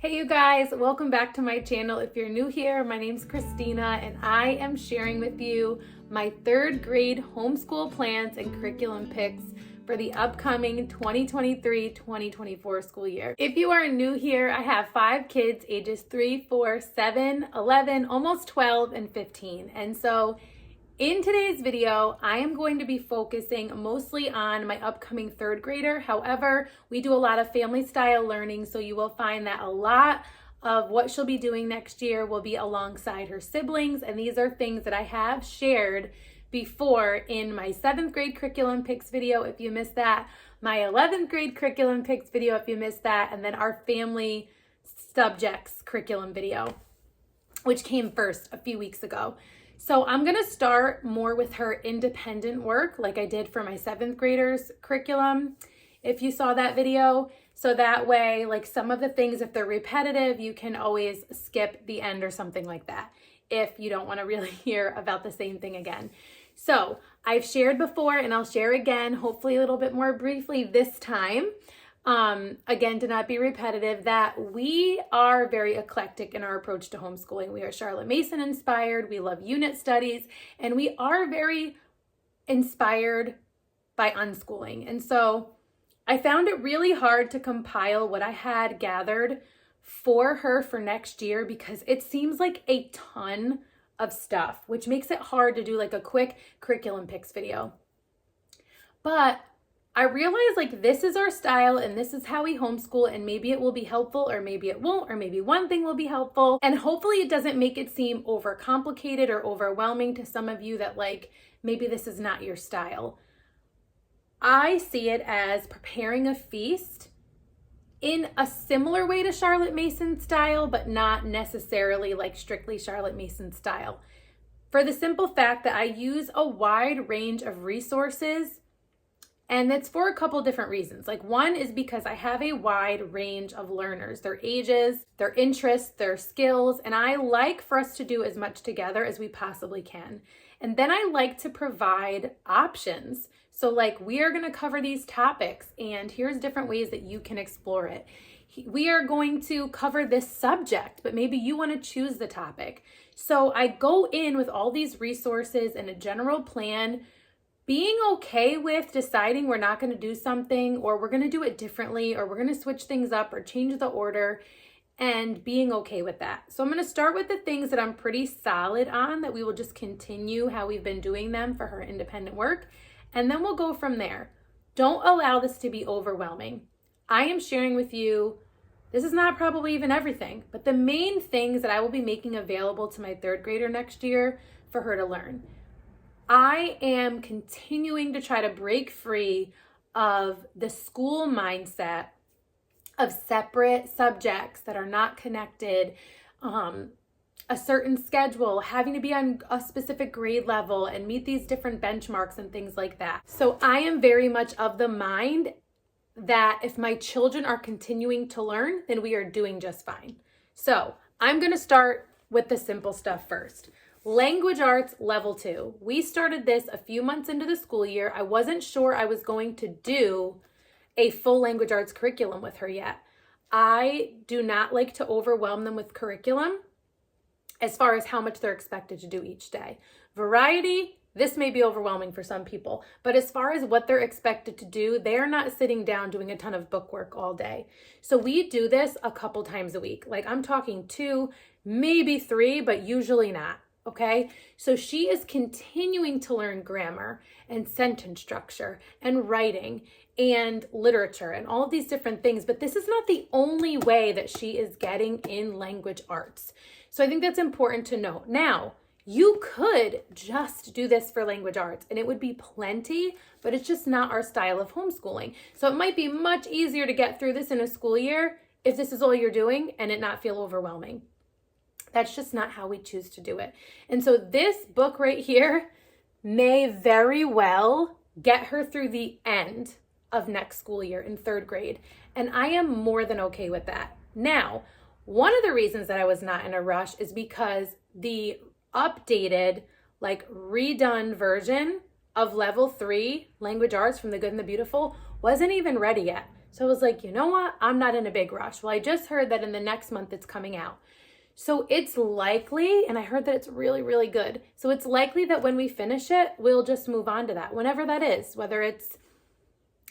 Hey you guys, welcome back to my channel. If you're new here, my name's Christina and I am sharing with you my third grade homeschool plans and curriculum picks for the upcoming 2023-2024 school year. If you are new here, I have 5 kids ages 3, 4, 7, 11, almost 12, and 15. And so in today's video, I am going to be focusing mostly on my upcoming third grader. However, we do a lot of family style learning, so you will find that a lot of what she'll be doing next year will be alongside her siblings, and these are things that I have shared before in my 7th grade curriculum picks video if you missed that, my 11th grade curriculum picks video if you missed that, and then our family subjects curriculum video, which came first a few weeks ago. So I'm gonna start more with her independent work like I did for my 7th graders curriculum, if you saw that video. So that way, like some of the things, if they're repetitive, you can always skip the end or something like that if you don't wanna really hear about the same thing again. So I've shared before and I'll share again, hopefully a little bit more briefly this time. Again, to not be repetitive, that we are very eclectic in our approach to homeschooling. We are Charlotte Mason inspired, we love unit studies, and we are very inspired by unschooling. And so I found it really hard to compile what I had gathered for her for next year because it seems like a ton of stuff, which makes it hard to do like a quick curriculum picks video. But I realized like this is our style and this is how we homeschool, and maybe it will be helpful or maybe it won't, or maybe one thing will be helpful, and hopefully it doesn't make it seem overcomplicated or overwhelming to some of you that like maybe this is not your style. I see it as preparing a feast in a similar way to Charlotte Mason style, but not necessarily like strictly Charlotte Mason style, for the simple fact that I use a wide range of resources. And it's for a couple different reasons. Like one is because I have a wide range of learners, their ages, their interests, their skills, and I like for us to do as much together as we possibly can. And then I like to provide options. So like we are gonna cover these topics and here's different ways that you can explore it. We are going to cover this subject, but maybe you wanna choose the topic. So I go in with all these resources and a general plan, being okay with deciding we're not going to do something, or we're going to do it differently, or we're going to switch things up or change the order, and being okay with that. So I'm going to start with the things that I'm pretty solid on, that we will just continue how we've been doing them for her independent work, and then we'll go from there. Don't allow this to be overwhelming. I am sharing with you, this is not probably even everything, but the main things that I will be making available to my 3rd grader next year for her to learn. I am continuing to try to break free of the school mindset of separate subjects that are not connected, a certain schedule, having to be on a specific grade level and meet these different benchmarks and things like that. So I am very much of the mind that if my children are continuing to learn, then we are doing just fine. So I'm going to start with the simple stuff first. Language arts level 2. We started this a few months into the school year. I wasn't sure I was going to do a full language arts curriculum with her yet. I do not like to overwhelm them with curriculum as far as how much they're expected to do each day. Variety, this may be overwhelming for some people, but as far as what they're expected to do, they're not sitting down doing a ton of book work all day. So we do this a couple times a week. Like I'm talking 2, maybe 3, but usually not. Okay, so she is continuing to learn grammar and sentence structure and writing and literature and all of these different things, but this is not the only way that she is getting in language arts. So I think that's important to note. Now, you could just do this for language arts and it would be plenty, but it's just not our style of homeschooling. So it might be much easier to get through this in a school year if this is all you're doing and it not feel overwhelming. That's just not how we choose to do it. And so this book right here may very well get her through the end of next school year in 3rd grade. And I am more than okay with that. Now, one of the reasons that I was not in a rush is because the updated, like redone version of level 3 language arts from the good and the beautiful wasn't even ready yet. So I was like, you know what? I'm not in a big rush. Well, I just heard that in the next month it's coming out. So it's likely, and I heard that it's really, really good. So it's likely that when we finish it, we'll just move on to that, whenever that is, whether it's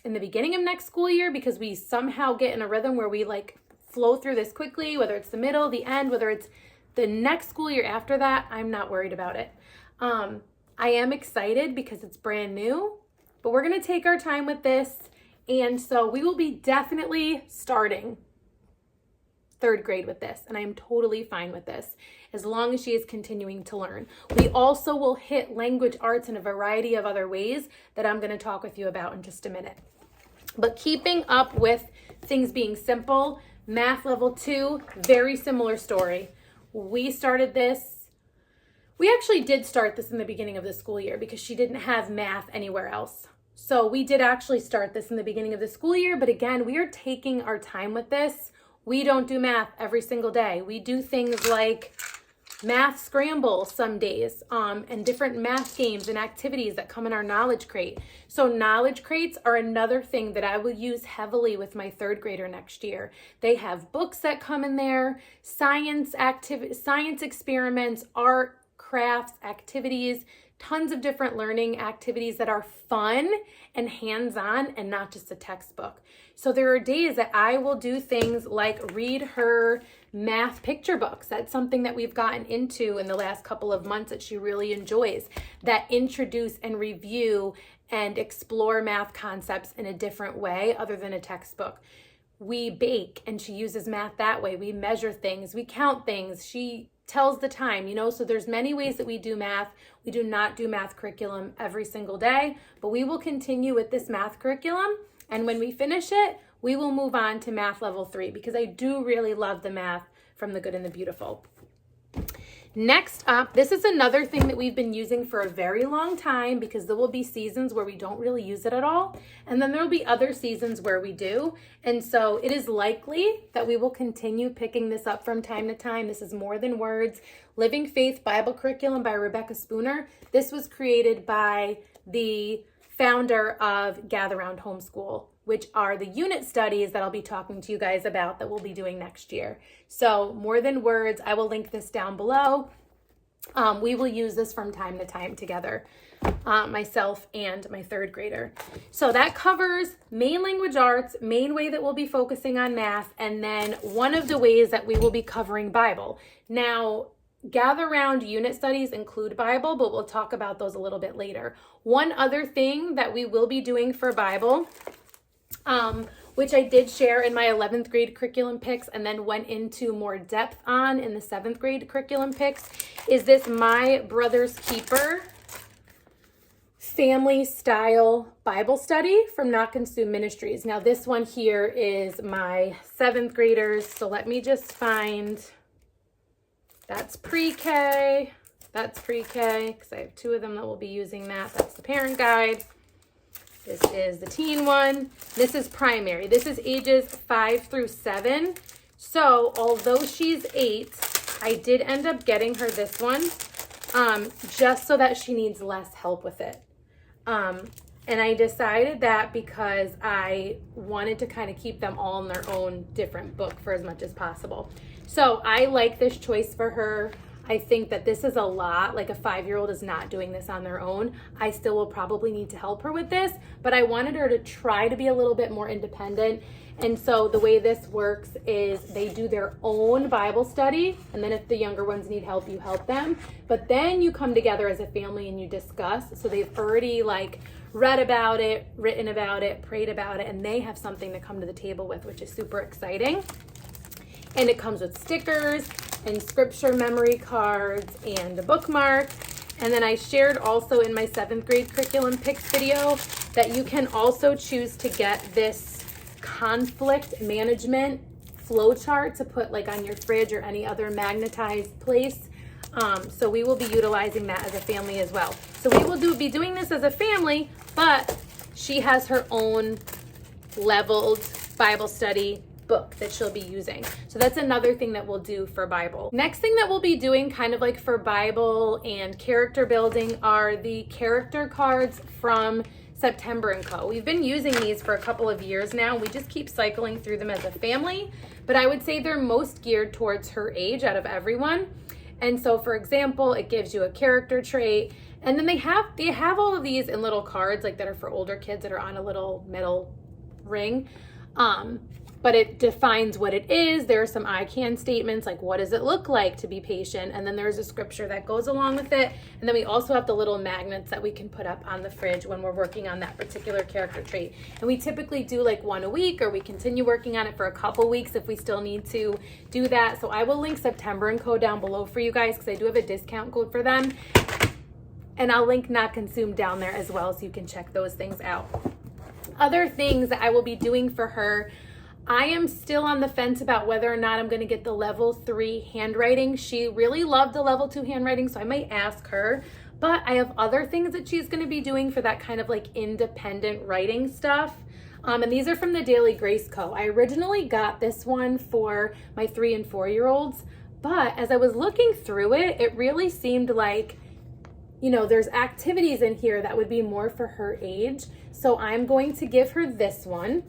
in the beginning of next school year, because we somehow get in a rhythm where we like flow through this quickly, whether it's the middle, the end, whether it's the next school year after that, I'm not worried about it. I am excited because it's brand new, but we're going to take our time with this. And so we will be definitely starting third grade with this, and I am totally fine with this as long as she is continuing to learn. We also will hit language arts in a variety of other ways that I'm going to talk with you about in just a minute. But keeping up with things being simple, math level 2, very similar story. We started this, we actually did start this in the beginning of the school year because she didn't have math anywhere else. So we did actually start this in the beginning of the school year, but again, we are taking our time with this. We don't do math every single day. We do things like math scramble some days, and different math games and activities that come in our knowledge crate. So knowledge crates are another thing that I will use heavily with my third grader next year. They have books that come in there, science experiments, art, crafts, activities, tons of different learning activities that are fun and hands-on and not just a textbook. So there are days that I will do things like read her math picture books. That's something that we've gotten into in the last couple of months that she really enjoys, that introduce and review and explore math concepts in a different way other than a textbook. We bake and she uses math that way. We measure things, we count things. She tells the time, so there's many ways that we do math. We do not do math curriculum every single day, but we will continue with this math curriculum. And when we finish it, we will move on to math level 3 because I do really love the math from the good and the beautiful. Next up, this is another thing that we've been using for a very long time because there will be seasons where we don't really use it at all. And then there will be other seasons where we do. And so it is likely that we will continue picking this up from time to time. This is More Than Words, Living Faith Bible Curriculum by Rebecca Spooner. This was created by the founder of Gather Round Homeschool, which are the unit studies that I'll be talking to you guys about that we'll be doing next year. So More Than Words, I will link this down below. We will use this from time to time together, myself and my third grader. So that covers main language arts, main way that we'll be focusing on math, and then one of the ways that we will be covering Bible. Now, Gather Round unit studies include Bible, but we'll talk about those a little bit later. One other thing that we will be doing for Bible, which I did share in my 11th grade curriculum picks and then went into more depth on in the 7th grade curriculum picks, is this My Brother's Keeper family style Bible study from Not Consumed Ministries. Now this one here is my 7th graders, so let me just find, that's pre-K, because I have 2 of them that will be using that. That's the parent guide. This is the teen one. This is primary. This is ages 5 through 7. So although she's 8, I did end up getting her this one just so that she needs less help with it. And I decided that because I wanted to kind of keep them all in their own different book for as much as possible. So I like this choice for her. I think that this is a lot, like a 5-year-old is not doing this on their own. I still will probably need to help her with this, but I wanted her to try to be a little bit more independent. And so the way this works is they do their own Bible study, and then if the younger ones need help, you help them. But then you come together as a family and you discuss. So they've already read about it, written about it, prayed about it, and they have something to come to the table with, which is super exciting. And it comes with stickers and scripture memory cards and a bookmark. And then I shared also in my 7th grade curriculum picks video that you can also choose to get this conflict management flowchart to put on your fridge or any other magnetized place. So we will be utilizing that as a family as well. So we will be doing this as a family, but she has her own leveled Bible study book that she'll be using. So that's another thing that we'll do for Bible. Next thing that we'll be doing kind of for Bible and character building are the character cards from September & Co. We've been using these for a couple of years now. We just keep cycling through them as a family, but I would say they're most geared towards her age out of everyone. And so, for example, it gives you a character trait, and then they have all of these in little cards like that are for older kids that are on a little metal ring. But it defines what it is. There are some I can statements like, what does it look like to be patient? And then there's a scripture that goes along with it. And then we also have the little magnets that we can put up on the fridge when we're working on that particular character trait. And we typically do like one a week, or we continue working on it for a couple weeks if we still need to do that. So I will link September & Co down below for you guys, because I do have a discount code for them. And I'll link Not Consumed down there as well, so you can check those things out. Other things that I will be doing for her, I am still on the fence about whether or not I'm going to get the level 3 handwriting. She really loved the level 2 handwriting, so I might ask her. But I have other things that she's going to be doing for that kind of like independent writing stuff. And these are from the Daily Grace Co. I originally got this one for my 3 and 4-year-olds, but as I was looking through it, it really seemed like, you know, there's activities in here that would be more for her age. So I'm going to give her this one.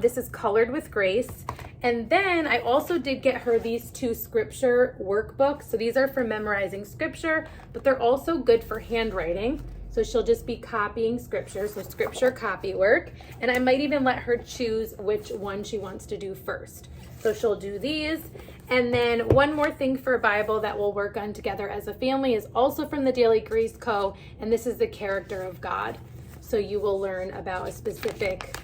This is Colored with Grace. And then I also did get her these 2 scripture workbooks. So these are for memorizing scripture, but they're also good for handwriting. So she'll just be copying scripture, so scripture copywork. And I might even let her choose which one she wants to do first. So she'll do these. And then one more thing for Bible that we'll work on together as a family is also from the Daily Grace Co. And this is the character of God. So you will learn about a specific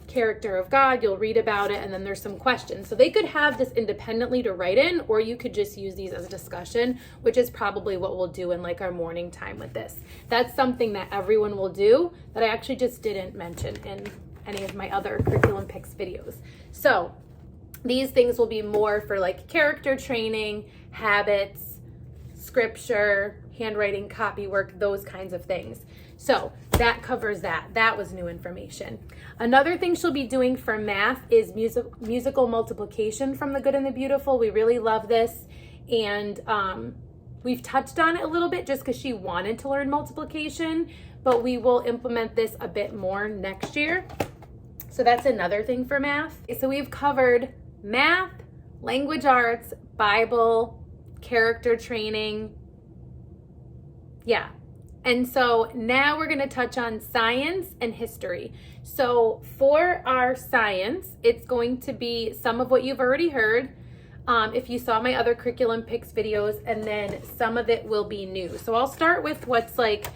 character of God, you'll read about it, and then there's some questions. So they could have this independently to write in, or you could just use these as a discussion, which is probably what we'll do in like our morning time with this. That's something that everyone will do that I actually just didn't mention in any of my other curriculum picks videos. So these things will be more for like character training, habits, scripture, handwriting, copywork, those kinds of things. So that covers that. That was new information. Another thing she'll be doing for math is musical multiplication from The Good and the Beautiful. We really love this. And we've touched on it a little bit just because she wanted to learn multiplication, but we will implement this a bit more next year. So that's another thing for math. So we've covered math, language arts, Bible, character training. Yeah. And so now we're going to touch on science and history. So for our science, it's going to be some of what you've already heard. If you saw my other curriculum picks videos, and then some of it will be new. So I'll start with what's like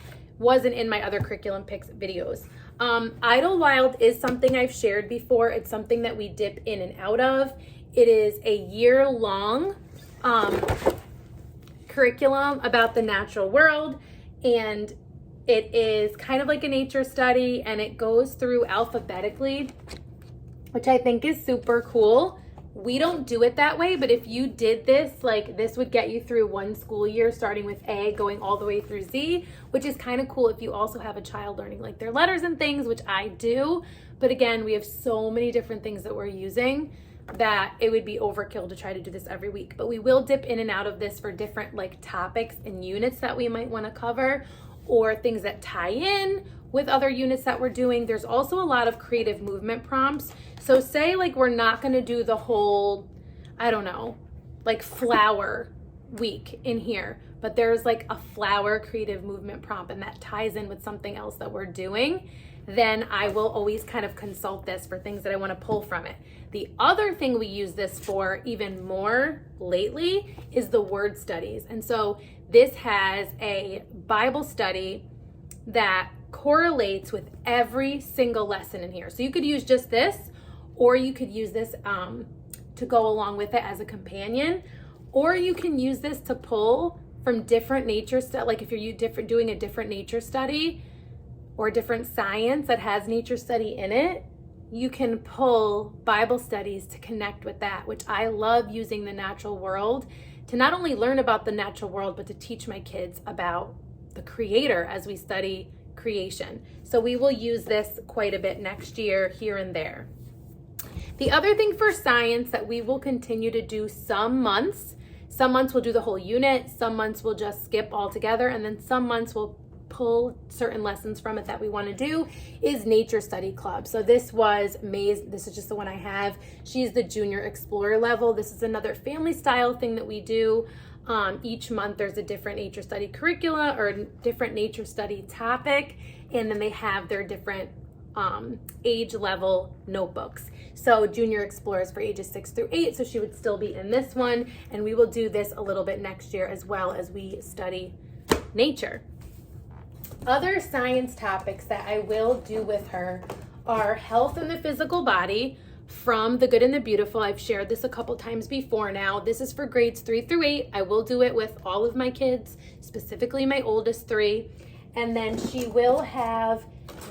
wasn't in my other curriculum picks videos. Idlewild is something I've shared before. It's something that we dip in and out of. It is a year-long curriculum about the natural world. And it is kind of like a nature study, and it goes through alphabetically, which I think is super cool. We don't do it that way, but if you did this, like this would get you through one school year, starting with A, going all the way through Z, which is kind of cool if you also have a child learning like their letters and things, which I do. But again, we have so many different things that we're using that it would be overkill to try to do this every week. But we will dip in and out of this for different like topics and units that we might want to cover, or things that tie in with other units that we're doing. There's also a lot of creative movement prompts. So say like we're not going to do the whole, I don't know, like flower week in here, but there's like a flower creative movement prompt, and that ties in with something else that we're doing, then I will always kind of consult this for things that I want to pull from it. The other thing we use this for even more lately is the word studies. And so this has a Bible study that correlates with every single lesson in here. So you could use just this, or you could use this to go along with it as a companion, or you can use this to pull from different nature stuff. Like if you're doing a different nature study or different science that has nature study in it, you can pull Bible studies to connect with that, which I love using the natural world to not only learn about the natural world, but to teach my kids about the Creator as we study creation. So we will use this quite a bit next year, here and there. The other thing for science that we will continue to do some months we'll do the whole unit, some months we'll just skip altogether, and then some months we'll pull certain lessons from it that we want to do, is Nature Study Club. So this was May's, this is just the one I have. She's the junior explorer level. This is another family style thing that we do. Each month there's a different nature study curricula or different nature study topic, and then they have their different age level notebooks. So junior explorers for ages 6 through 8, so she would still be in this one, and we will do this a little bit next year as well as we study nature. Other science topics that I will do with her are health in the physical body from The Good and the Beautiful. I've shared this a couple times before now. This is for grades 3 through 8. I will do it with all of my kids, specifically my oldest 3. And then she will have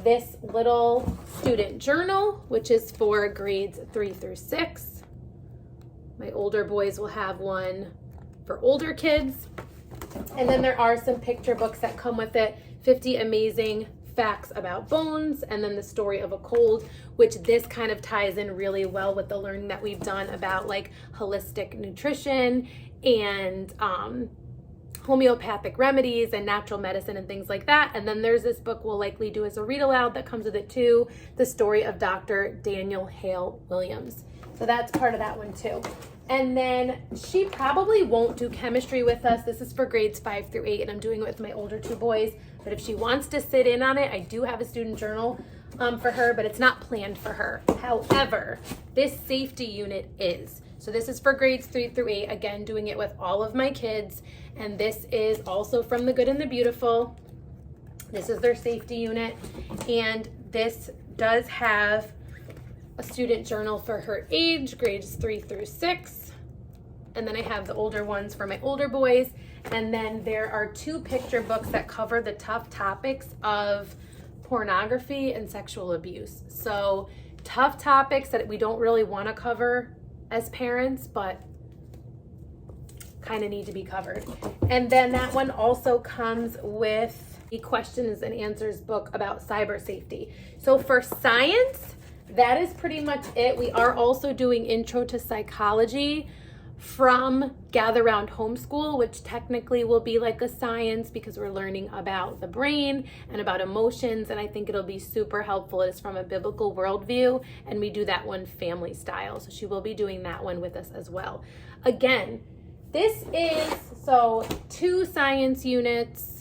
this little student journal, which is for grades 3 through 6. My older boys will have one for older kids. And then there are some picture books that come with it, 50 amazing facts about bones, and then the story of a cold, which this kind of ties in really well with the learning that we've done about like holistic nutrition and homeopathic remedies and natural medicine and things like that. And then there's this book we'll likely do as a read aloud that comes with it too, the story of Dr. Daniel Hale Williams. So that's part of that one too. And then she probably won't do chemistry with us. This is for grades 5 through 8, and I'm doing it with my older 2 boys. But if she wants to sit in on it, I do have a student journal for her, but it's not planned for her. However, this safety unit is. So this is for grades 3 through 8, again, doing it with all of my kids. And this is also from The Good and the Beautiful. This is their safety unit. And this does have a student journal for her age, grades 3 through 6. And then I have the older ones for my older boys. And then there are 2 picture books that cover the tough topics of pornography and sexual abuse. So tough topics that we don't really want to cover as parents, but kind of need to be covered. And then that one also comes with a questions and answers book about cyber safety. So for science, that is pretty much it. We are also doing Intro to Psychology from Gather Round Homeschool, which technically will be like a science because we're learning about the brain and about emotions, and I think it'll be super helpful. It is from a biblical worldview, and we do that one family style. So she will be doing that one with us as well. Again, this is, so 2 science units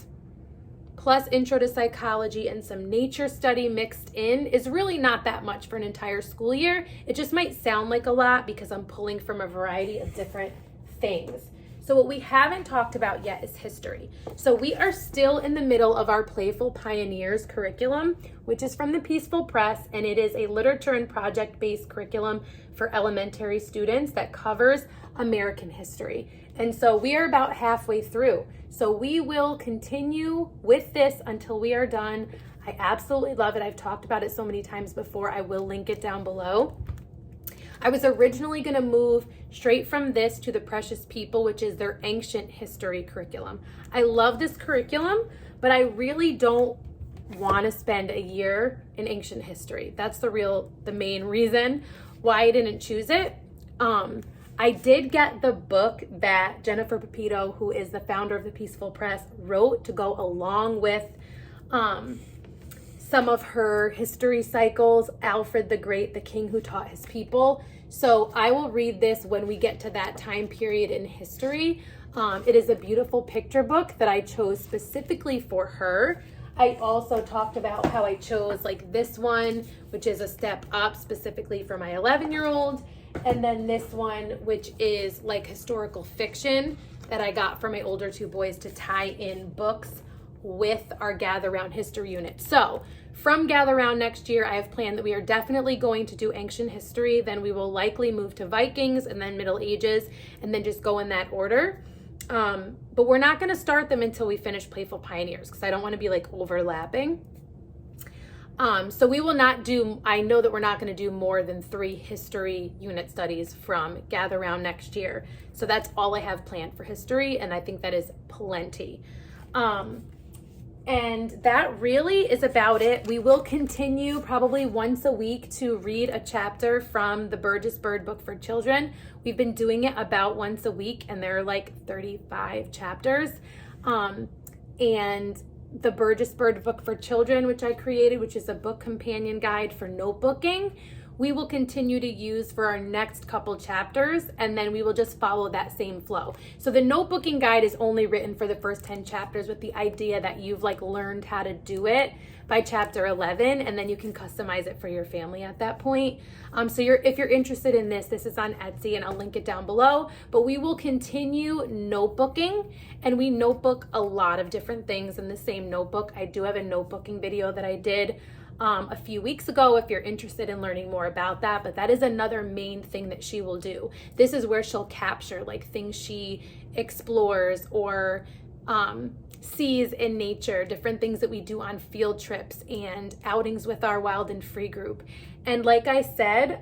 plus Intro to Psychology and some nature study mixed in is really not that much for an entire school year. It just might sound like a lot because I'm pulling from a variety of different things. So what we haven't talked about yet is history. So we are still in the middle of our Playful Pioneers curriculum, which is from the Peaceful Press, and it is a literature and project-based curriculum for elementary students that covers American history. And so we are about halfway through. So we will continue with this until we are done. I absolutely love it. I've talked about it so many times before. I will link it down below. I was originally going to move straight from this to the Precious People, which is their ancient history curriculum. I love this curriculum, but I really don't want to spend a year in ancient history. That's the main reason why I didn't choose it. I did get the book that Jennifer Pepito, who is the founder of the Peaceful Press, wrote to go along with some of her history cycles, Alfred the Great, the king who taught his people. So I will read this when we get to that time period in history. It is a beautiful picture book that I chose specifically for her. I also talked about how I chose like this one, which is a step up specifically for my 11-year-old. And then this one, which is like historical fiction that I got for my older 2 boys to tie in books with our Gather Round history unit. So from Gather Round next year, I have planned that we are definitely going to do ancient history. Then we will likely move to Vikings and then Middle Ages and then just go in that order. But we're not going to start them until we finish Playful Pioneers because I don't want to be like overlapping. So we will not do, I know that we're not going to do more than 3 history unit studies from Gather Round next year. So that's all I have planned for history, and I think that is plenty. And that really is about it. We will continue probably once a week to read a chapter from the Burgess Bird book for children. We've been doing it about once a week, and there are like 35 chapters. And the Burgess Bird book for children, which I created, which is a book companion guide for notebooking, we will continue to use for our next couple chapters, and then we will just follow that same flow. So the notebooking guide is only written for the first 10 chapters with the idea that you've like learned how to do it by chapter 11, and then you can customize it for your family at that point. So if you're interested in this is on Etsy, and I'll link it down below, but we will continue notebooking, and we notebook a lot of different things in the same notebook. I do have a notebooking video that I did a few weeks ago if you're interested in learning more about that, but that is another main thing that she will do. This is where she'll capture like things she explores or sees in nature, different things that we do on field trips and outings with our Wild and Free group. And like I said,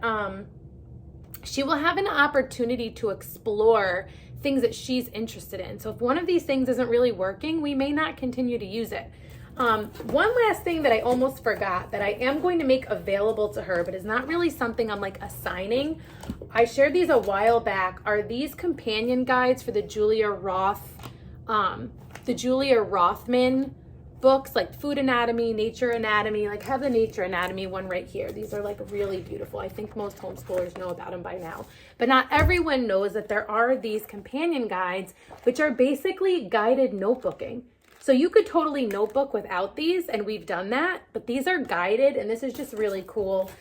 she will have an opportunity to explore things that she's interested in. So if one of these things isn't really working, we may not continue to use it. One last thing that I almost forgot that I am going to make available to her, but is not really something I'm like assigning. I shared these a while back, are these companion guides for the Julia Rothman books, like Food Anatomy, Nature Anatomy. Like I have the Nature Anatomy one right here. These are like really beautiful. I think most homeschoolers know about them by now, but not everyone knows that there are these companion guides, which are basically guided notebooking. So you could totally notebook without these, and we've done that, but these are guided, and this is just really cool.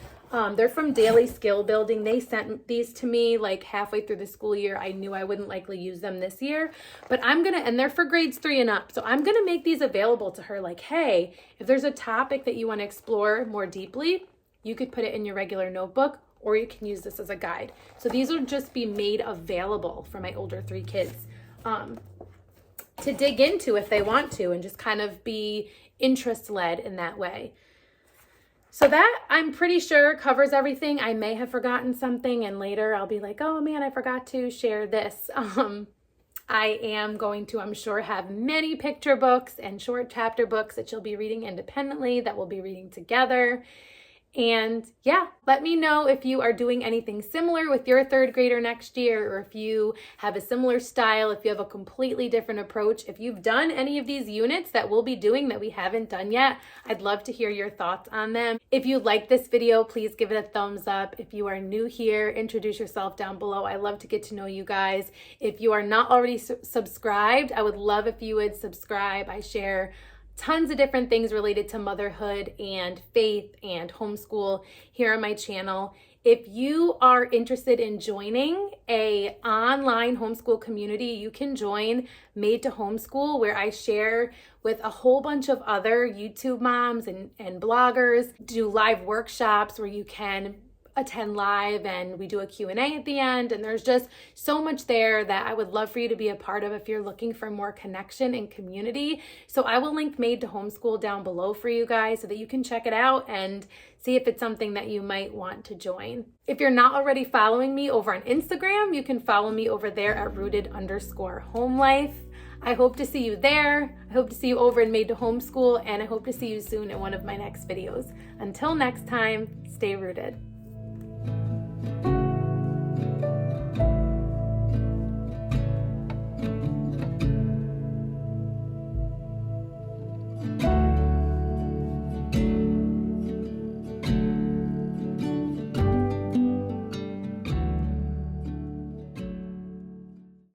They're from Daily Skill Building. They sent these to me like halfway through the school year. I knew I wouldn't likely use them this year, but and they're for grades 3 and up. So I'm gonna make these available to her. Like, hey, if there's a topic that you wanna explore more deeply, you could put it in your regular notebook, or you can use this as a guide. So these will just be made available for my older 3 kids to dig into if they want to, and just kind of be interest-led in that way. So that, I'm pretty sure, covers everything. I may have forgotten something, and later I'll be like, oh man, I forgot to share this. I am going to, I'm sure, have many picture books and short chapter books that you'll be reading independently, that we'll be reading together. And yeah, let me know if you are doing anything similar with your 3rd grader next year, or if you have a similar style, if you have a completely different approach. If you've done any of these units that we'll be doing that we haven't done yet, I'd love to hear your thoughts on them. If you like this video, please give it a thumbs up. If you are new here, introduce yourself down below. I love to get to know you guys. If you are not already subscribed, I would love if you would subscribe. I share tons of different things related to motherhood and faith and homeschool here on my channel. If you are interested in joining a online homeschool community, you can join Made to Homeschool, where I share with a whole bunch of other YouTube moms and bloggers, do live workshops where you can attend live, and we do a Q&A at the end, and there's just so much there that I would love for you to be a part of if you're looking for more connection and community. So I will link Made to Homeschool down below for you guys so that you can check it out and see if it's something that you might want to join. If you're not already following me over on Instagram, you can follow me over there at rooted_homelife. I hope to see you there. I hope to see you over in Made to Homeschool, and I hope to see you soon in one of my next videos. Until next time, stay rooted.